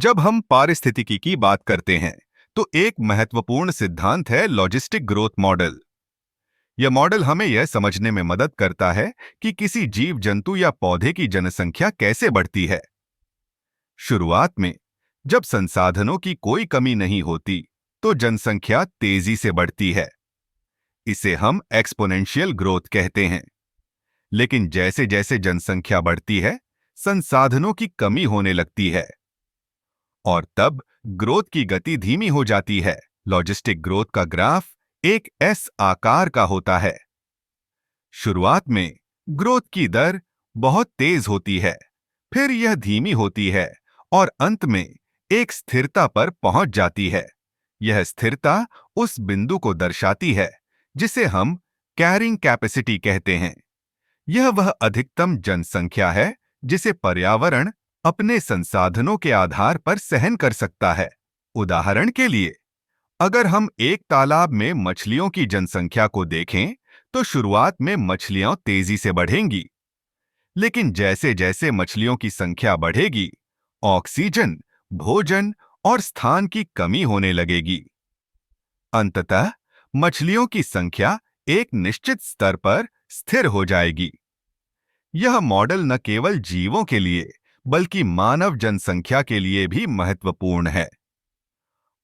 जब हम पारिस्थितिकी की बात करते हैं तो एक महत्वपूर्ण सिद्धांत है लॉजिस्टिक ग्रोथ मॉडल। यह मॉडल हमें यह समझने में मदद करता है कि किसी जीव जंतु या पौधे की जनसंख्या कैसे बढ़ती है। शुरुआत में जब संसाधनों की कोई कमी नहीं होती तो जनसंख्या तेजी से बढ़ती है। इसे हम एक्सपोनेंशियल ग्रोथ कहते हैं। लेकिन जैसे जैसे जनसंख्या बढ़ती है, संसाधनों की कमी होने लगती है और तब ग्रोथ की गति धीमी हो जाती है। लॉजिस्टिक ग्रोथ का ग्राफ एक एस आकार का होता है। शुरुआत में ग्रोथ की दर बहुत तेज होती है, फिर यह धीमी होती है और अंत में एक स्थिरता पर पहुंच जाती है। यह स्थिरता उस बिंदु को दर्शाती है जिसे हम कैरिंग कैपेसिटी कहते हैं। यह वह अधिकतम जनसंख्या है जिसे पर्यावरण अपने संसाधनों के आधार पर सहन कर सकता है। उदाहरण के लिए, अगर हम एक तालाब में मछलियों की जनसंख्या को देखें, तो शुरुआत में मछलियां तेजी से बढ़ेंगी, लेकिन जैसे जैसे मछलियों की संख्या बढ़ेगी, ऑक्सीजन, भोजन और स्थान की कमी होने लगेगी। अंततः मछलियों की संख्या एक निश्चित स्तर पर स्थिर हो जाएगी। यह मॉडल न केवल जीवों के लिए बल्कि मानव जनसंख्या के लिए भी महत्वपूर्ण है।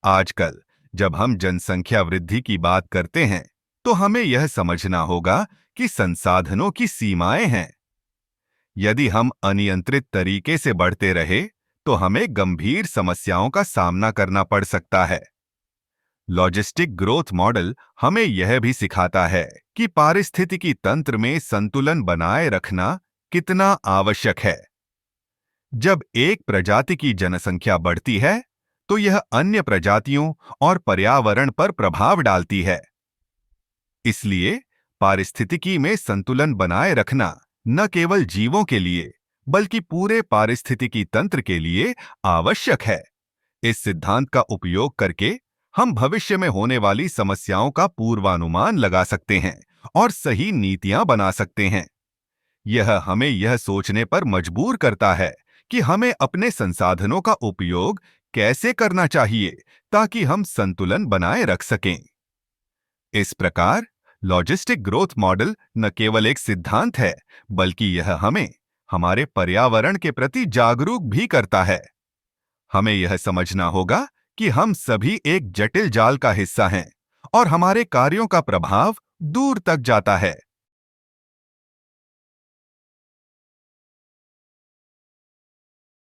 आजकल जब हम जनसंख्या वृद्धि की बात करते हैं, तो हमें यह समझना होगा कि संसाधनों की सीमाएं हैं। यदि हम अनियंत्रित तरीके से बढ़ते रहे, तो हमें गंभीर समस्याओं का सामना करना पड़ सकता है। लॉजिस्टिक ग्रोथ मॉडल हमें यह भी सिखाता है कि पारिस्थितिकी तंत्र में संतुलन बनाए रखना कितना आवश्यक है। जब एक प्रजाति की जनसंख्या बढ़ती है, तो यह अन्य प्रजातियों और पर्यावरण पर प्रभाव डालती है। इसलिए पारिस्थितिकी में संतुलन बनाए रखना न केवल जीवों के लिए बल्कि पूरे पारिस्थितिकी तंत्र के लिए आवश्यक है। इस सिद्धांत का उपयोग करके हम भविष्य में होने वाली समस्याओं का पूर्वानुमान लगा सकते हैं और सही नीतियां बना सकते हैं। यह हमें यह सोचने पर मजबूर करता है कि हमें अपने संसाधनों का उपयोग कैसे करना चाहिए ताकि हम संतुलन बनाए रख सकें। इस प्रकार लॉजिस्टिक ग्रोथ मॉडल न केवल एक सिद्धांत है, बल्कि यह हमें हमारे पर्यावरण के प्रति जागरूक भी करता है। हमें यह समझना होगा कि हम सभी एक जटिल जाल का हिस्सा हैं और हमारे कार्यों का प्रभाव दूर तक जाता है।